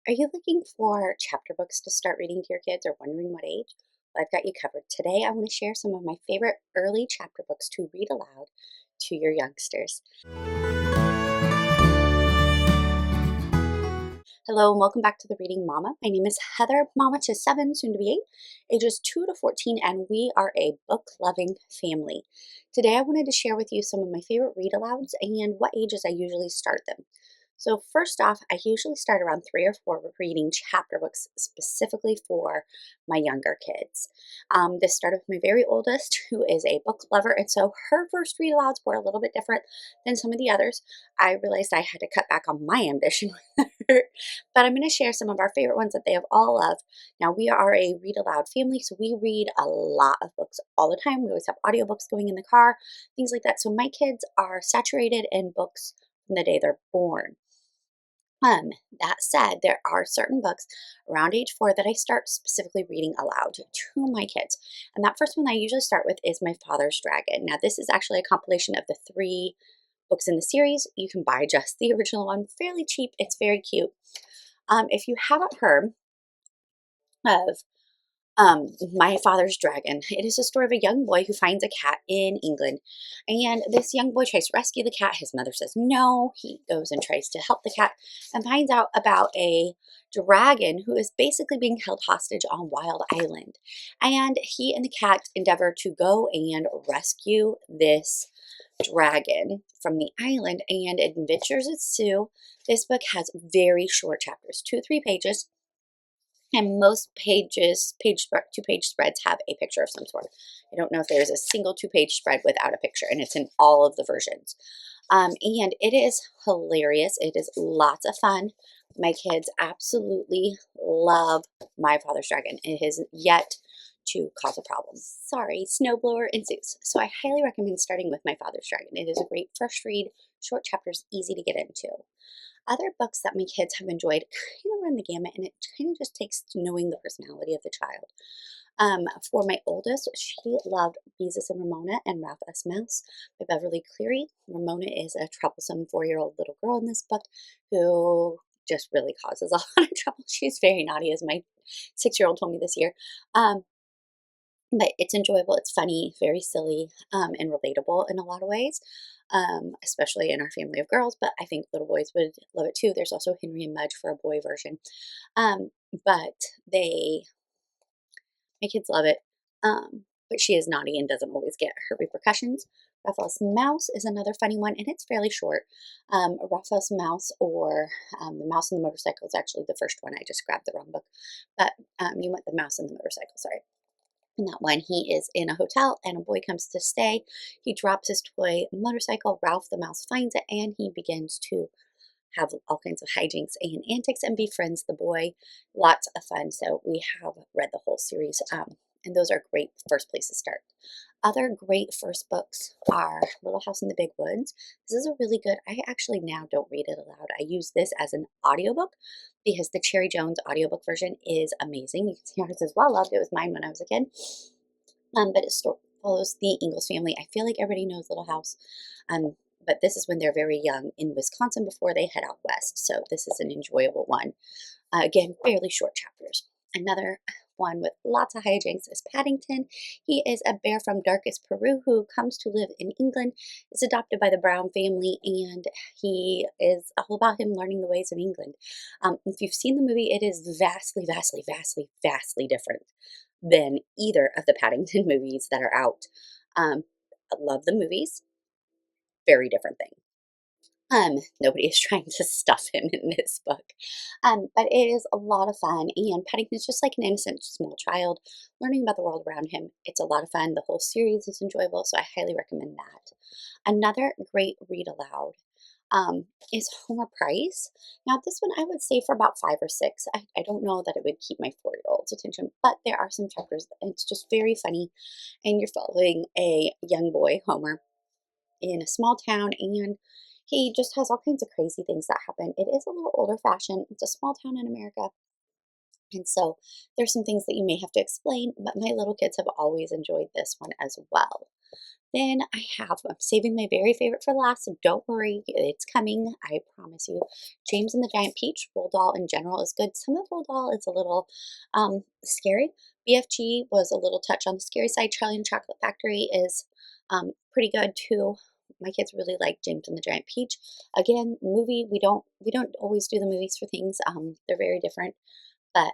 Are you looking for chapter books to start reading to your kids or wondering what age? Well, I've got you covered. Today, I want to share some of my favorite early chapter books to read aloud to your youngsters. Hello, and welcome back to the Reading Mama. My name is Heather, mama to 7, soon to be 8, ages 2 to 14, and we are a book loving family. Today, I wanted to share with you some of my favorite read alouds and what ages I usually start them. So, first off, I usually start around 3 or 4 reading chapter books specifically for my younger kids. This started with my very oldest, who is a book lover, and so her first read alouds were a little bit different than some of the others. I realized I had to cut back on my ambition with her, but I'm going to share some of our favorite ones that they have all loved. Now, we are a read aloud family, so we read a lot of books all the time. We always have audiobooks going in the car, things like that. So my kids are saturated in books from the day they're born. That said, there are certain books around age 4 that I start specifically reading aloud to my kids. And that first one I usually start with is My Father's Dragon. Now, this is actually a compilation of the 3 books in the series. You can buy just the original one fairly cheap. It's very cute. If you haven't heard of My Father's Dragon. It is a story of a young boy who finds a cat in England. And this young boy tries to rescue the cat. His mother says no. He goes and tries to help the cat and finds out about a dragon who is basically being held hostage on Wild Island. And he and the cat endeavor to go and rescue this dragon from the island, and adventures ensue. This book has very short chapters, 2 or 3 pages, and most two-page spreads have a picture of some sort. I don't know if there's a single 2-page spread without a picture, and it's in all of the versions. And it is hilarious. It is lots of fun. My kids absolutely love My Father's Dragon. It has yet to cause a problem. Sorry, snowblower ensues. So I highly recommend starting with My Father's Dragon. It is a great first read, short chapters, easy to get into. Other books that my kids have enjoyed kind of run the gamut, and it kind of just takes to knowing the personality of the child. For my oldest, she loved Beezus and Ramona and Ralph S. Mouse by Beverly Cleary. Ramona is a troublesome 4-year-old little girl in this book who just really causes a lot of trouble. She's very naughty, as my 6-year-old told me this year. But it's enjoyable, it's funny, very silly, and relatable in a lot of ways, especially in our family of girls, but I think little boys would love it too. There's also Henry and Mudge for a boy version. But my kids love it. But she is naughty and doesn't always get her repercussions. Raphael's Mouse is another funny one, and it's fairly short. Raphael's Mouse, or The Mouse and the Motorcycle, is actually the first one. I just grabbed the wrong book. But you want The Mouse and the Motorcycle, sorry. In that one, he is in a hotel and a boy comes to stay. He drops his toy motorcycle. Ralph the mouse finds it and he begins to have all kinds of hijinks and antics and befriends the boy. Lots of fun. So we have read the whole series, and those are great first place to start. Other great first books are Little House in the Big Woods. This is a really good, I actually now don't read it aloud. I use this as an audiobook because the Cherry Jones audiobook version is amazing. You can see ours as well. Loved it. It was mine when I was a kid. But it follows the Ingalls family. I feel like everybody knows Little House. But this is when they're very young in Wisconsin before they head out west. So this is an enjoyable one. Again, fairly short chapters. Another one with lots of hijinks is Paddington. He is a bear from darkest Peru who comes to live in England, is adopted by the Brown family, and he is all about him learning the ways of England. If you've seen the movie, it is vastly, vastly, vastly, vastly different than either of the Paddington movies that are out. I love the movies. Very different thing. Nobody is trying to stuff him in this book. But it is a lot of fun, and Paddington's just like an innocent small child learning about the world around him. It's a lot of fun. The whole series is enjoyable, so I highly recommend that. Another great read aloud is Homer Price. Now, this one I would say for about 5 or 6. I don't know that it would keep my 4-year-old's attention, but there are some chapters. It's just very funny, and you're following a young boy, Homer, in a small town, and he just has all kinds of crazy things that happen. It is a little older fashioned. It's a small town in America. And so there's some things that you may have to explain, but my little kids have always enjoyed this one as well. Then I'm saving my very favorite for last, so don't worry, it's coming, I promise you. James and the Giant Peach. Roald Dahl in general is good. Some of Roald Dahl is a little scary. BFG was a little touch on the scary side. Charlie and the Chocolate Factory is pretty good too. My kids really like James and the Giant Peach. Again, movie, we don't always do the movies for things. They're very different, but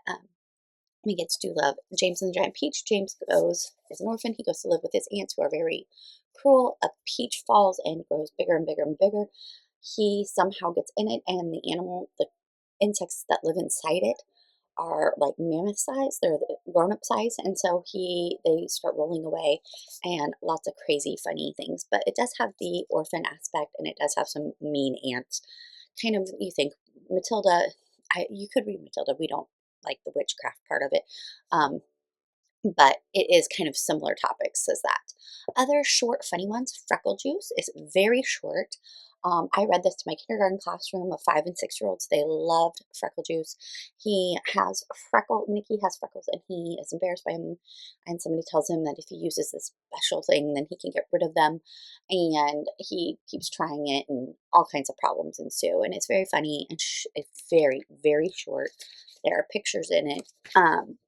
my kids do love James and the Giant Peach. James goes as an orphan. He goes to live with his aunts who are very cruel. A peach falls and grows bigger and bigger and bigger. He somehow gets in it, and the insects that live inside it are like mammoth size. They're the grown-up size, and so they start rolling away, and lots of crazy, funny things. But it does have the orphan aspect, and it does have some mean aunts. Kind of, you think Matilda. You could read Matilda. We don't like the witchcraft part of it. Um, but it is kind of similar topics as that. Other short, funny ones, Freckle Juice is very short. I read this to my kindergarten classroom of 5 and 6-year-olds. They loved Freckle Juice. Nicky has freckles, and he is embarrassed by him. And somebody tells him that if he uses this special thing, then he can get rid of them. And he keeps trying it, and all kinds of problems ensue. And it's very funny, and it's very, very short. There are pictures in it.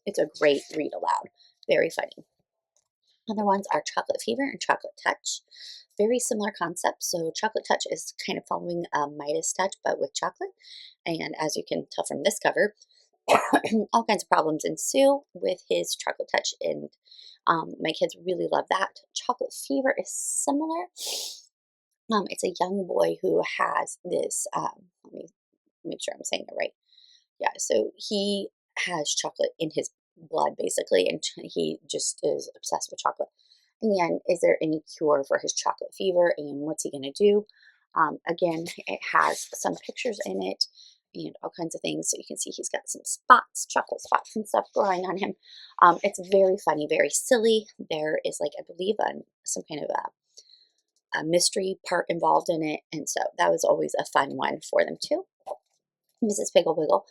It's a great read aloud. Very funny. Other ones are Chocolate Fever and Chocolate Touch. Very similar concepts. So Chocolate Touch is kind of following Midas Touch, but with chocolate. And as you can tell from this cover, all kinds of problems ensue with his Chocolate Touch, and my kids really love that. Chocolate Fever is similar. It's a young boy who has this. Let me make sure I'm saying it right. Yeah, so he has chocolate in his blood basically, and he just is obsessed with chocolate. And is there any cure for his chocolate fever, and what's he going to do? Again, it has some pictures in it and all kinds of things. So you can see he's got some spots, chocolate spots and stuff growing on him. It's very funny, very silly. There is, like, I believe, some kind of a mystery part involved in it. And so that was always a fun one for them too. Mrs. Piggle Wiggle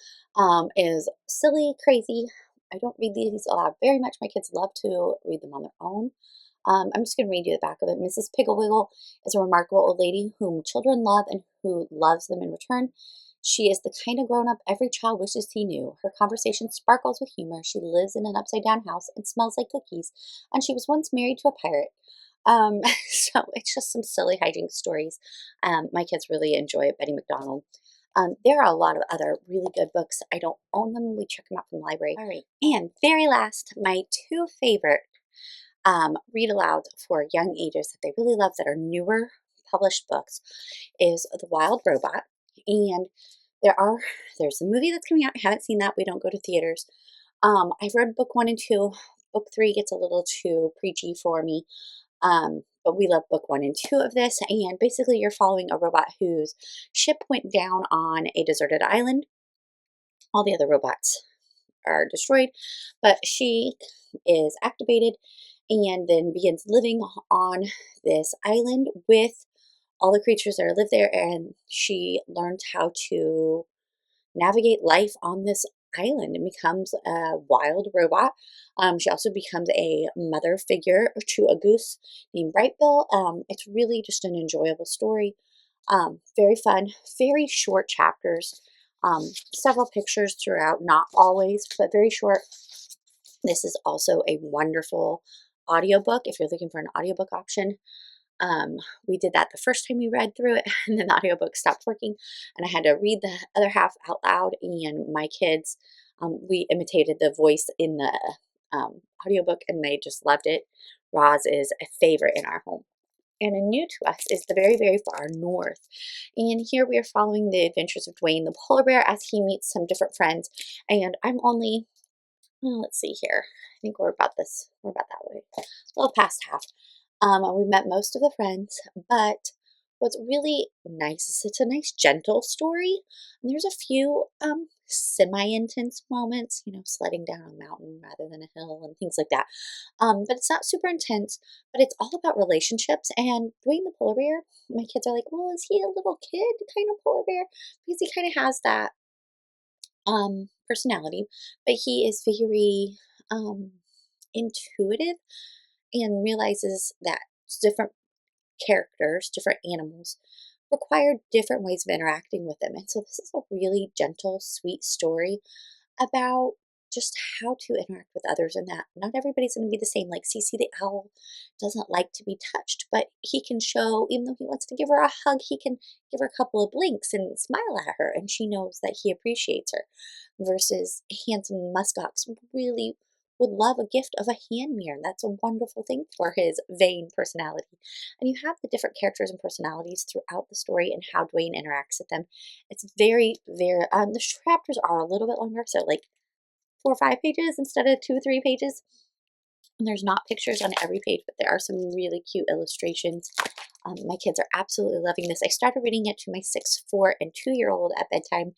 is silly, crazy. I don't read these aloud very much. My kids love to read them on their own. I'm just going to read you the back of it. Mrs. Piggle Wiggle is a remarkable old lady whom children love and who loves them in return. She is the kind of grown-up every child wishes he knew. Her conversation sparkles with humor. She lives in an upside-down house and smells like cookies. And she was once married to a pirate. Um, so it's just some silly hijinks stories. My kids really enjoy it. Betty McDonald. There are a lot of other really good books. I don't own them. We check them out from the library. All right. And very last, my two favorite read aloud for young ages that they really love that are newer published books is The Wild Robot. And there's a movie that's coming out. I haven't seen that. We don't go to theaters. I've read book 1 and 2. Book 3 gets a little too preachy for me. But we love book 1 and 2 of this. And basically you're following a robot whose ship went down on a deserted island. All the other robots are destroyed, but she is activated and then begins living on this island with all the creatures that live there, and she learns how to navigate life on this island and becomes a wild robot. She also becomes a mother figure to a goose named Brightbill. It's really just an enjoyable story. Very fun, very short chapters, several pictures throughout, not always, but very short. This is also a wonderful audiobook if you're looking for an audiobook option. We did that the first time we read through it, and then the audiobook stopped working, and I had to read the other half out loud, and my kids, we imitated the voice in the audiobook, and they just loved it. Roz is a favorite in our home. And a new to us is The Very, Very Far North. And here we are following the adventures of Dwayne the polar bear as he meets some different friends. And I'm only, well, let's see here. I think we're about that way. A little past half. We met most of the friends, but what's really nice is it's a nice, gentle story. And there's a few semi-intense moments, sledding down a mountain rather than a hill and things like that. But it's not super intense, but it's all about relationships. And Dwayne the polar bear, my kids are like, well, is he a little kid kind of polar bear? Because he kind of has that personality, but he is very intuitive and realizes that different characters, different animals, require different ways of interacting with them. And so this is a really gentle, sweet story about just how to interact with others, and that not everybody's going to be the same. Like Cece the owl doesn't like to be touched, but he can show, even though he wants to give her a hug, he can give her a couple of blinks and smile at her, and she knows that he appreciates her. Versus handsome muskox really would love a gift of a hand mirror. That's a wonderful thing for his vain personality. And you have the different characters and personalities throughout the story and how Dwayne interacts with them. It's very, very, the chapters are a little bit longer, so like 4 or 5 pages instead of 2 or 3 pages. And there's not pictures on every page, but there are some really cute illustrations. My kids are absolutely loving this. I started reading it to my 6, 4, and 2-year-old at bedtime,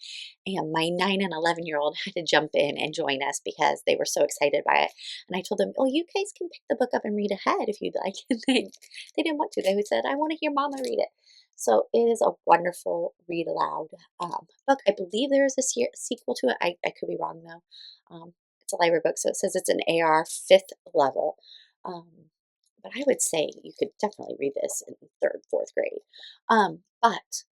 and my 9 and 11-year-old had to jump in and join us because they were so excited by it. And I told them, "Oh, you guys can pick the book up and read ahead if you'd like." And they didn't want to. They said, "I want to hear Mama read it." So it is a wonderful read aloud book. I believe there is a sequel to it. I could be wrong though. It's a library book, so it says it's an AR 5th level. Um, but I would say you could definitely read this in 3rd, 4th grade. But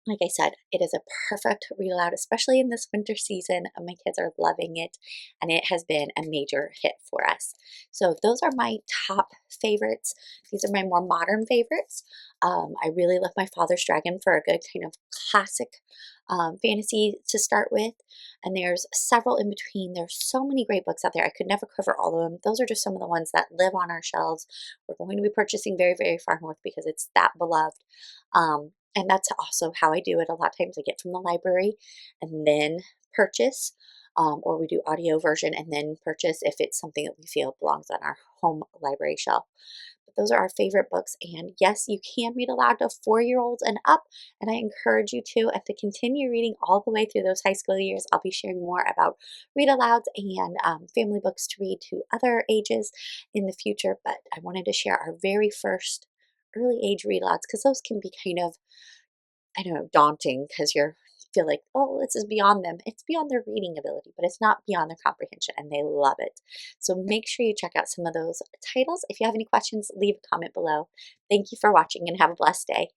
like I said, it is a perfect read aloud, especially in this winter season. My kids are loving it, and it has been a major hit for us. So those are my top favorites. These are my more modern favorites. I really love My Father's Dragon for a good kind of classic fantasy to start with. And there's several in between. There's so many great books out there. I could never cover all of them. Those are just some of the ones that live on our shelves. We're going to be purchasing very, very far north because it's that beloved. And that's also how I do it. A lot of times I get from the library and then purchase, or we do audio version and then purchase if it's something that we feel belongs on our home library shelf. But those are our favorite books. And yes, you can read aloud to 4-year-olds and up. And I encourage you to, and to continue reading all the way through those high school years. I'll be sharing more about read alouds and family books to read to other ages in the future. But I wanted to share our very first early age read alouds because those can be kind of, I don't know, daunting because you feel like, oh, this is beyond them. It's beyond their reading ability, but it's not beyond their comprehension, and they love it. So make sure you check out some of those titles. If you have any questions, leave a comment below. Thank you for watching and have a blessed day.